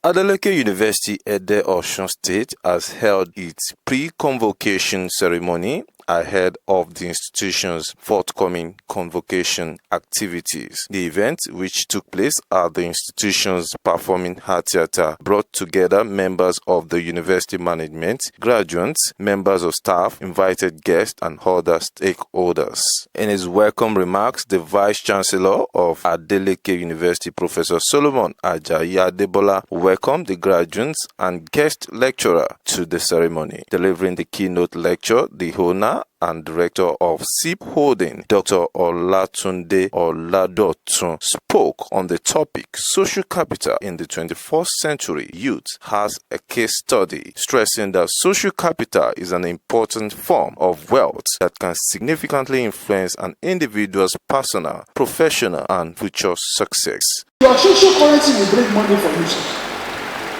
Adeleke University at Osun State has held its pre-convocation ceremony ahead of the institution's forthcoming convocation activities. The event, which took place at the institution's Performing Arts Theatre, brought together members of the university management, graduates, members of staff, invited guests, and other stakeholders. In his welcome remarks, the Vice Chancellor of Adeleke University, Professor Solomon Ajayi Adebola, welcomed the graduates and guest lecturer to the ceremony. Delivering the keynote lecture, the owner and director of SEAP Holdings, Dr. Olatunde Oladotun, spoke on the topic social capital in the 21st century youth as a case study, stressing that social capital is an important form of wealth that can significantly influence an individual's personal, professional, and future success. Your social currency will bring money for you, sir.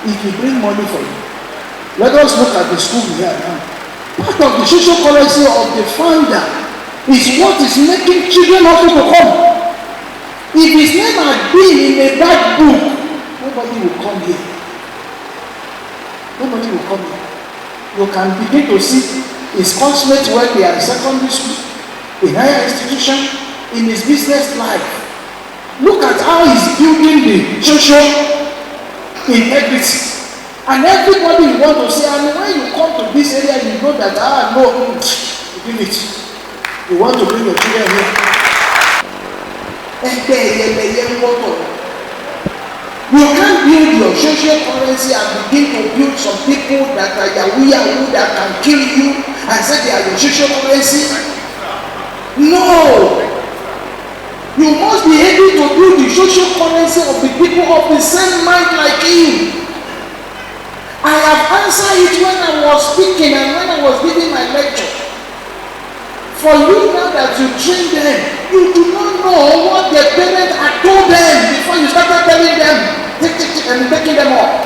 It will bring money for you. Let us look at the school here now. Part of the social currency of the founder is what is making children also to come. If his name had been in a bad book, nobody will come here. Nobody will come here. You can begin to see his classmates when they are in secondary school, in higher institution, in his business life. Look at how he's building the social integrity. And everybody you want to say, and when you come to this area, you know that, no, give it. You want to bring your children here. You can't build your social currency and begin to build some people that are Yahoo that can kill you and say they are your social currency. No! You must be able to build the social currency of the people of the same mind like you. I have answered it when I was speaking and when I was giving my lecture. For you now that you train them, you do not know what their parents had told them before you started telling them and taking them off.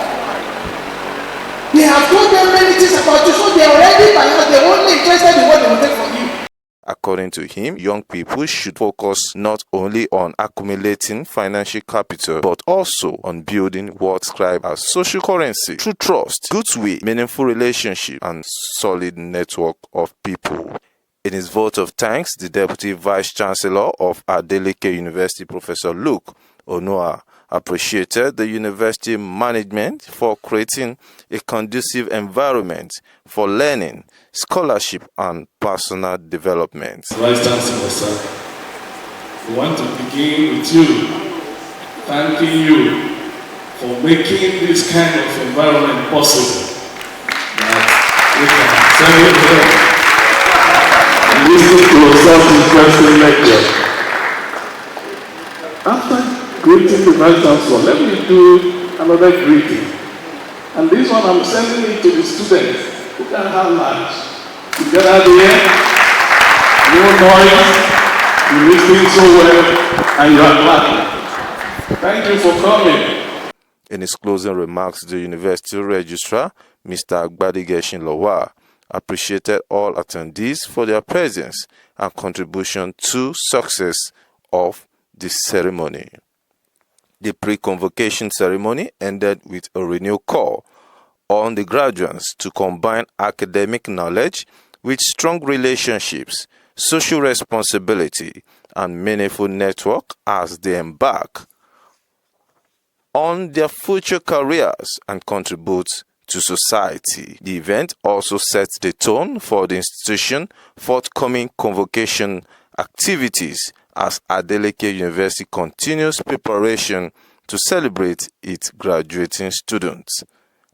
They have told them many things about you, so they are already by now, they're only interested in what they will take from you. According to him, young people should focus not only on accumulating financial capital, but also on building what's described as social currency through trust, goodwill, meaningful relationship, and solid network of people. In his vote of thanks, the Deputy Vice Chancellor of Adeleke University, Professor Luke Onoa, appreciated the university management for creating a conducive environment for learning, scholarship, and personal development. Vice Chancellor, sir, we want to begin with you, thanking you for making this kind of environment possible. That we can stand here and listen to a self-interesting lecture. After greeting the Vice Chancellor, let me do another greeting. And this one I'm sending it to the students who can have lunch. You get out here, no noise, you're listening so well, and you are clapping. Thank you for coming. In his closing remarks, the University Registrar, Mr. Agbadigeshin Lowa, appreciated all attendees for their presence and contribution to success of the ceremony. The pre-convocation ceremony ended with a renewed call on the graduates to combine academic knowledge with strong relationships, social responsibility, and meaningful network as they embark on their future careers and contribute to society. The event also sets the tone for the institution's forthcoming convocation activities as Adeleke University continues preparation to celebrate its graduating students.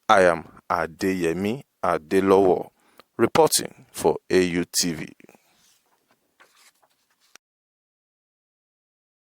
I am Adeyemi Adelowo, reporting for AUTV.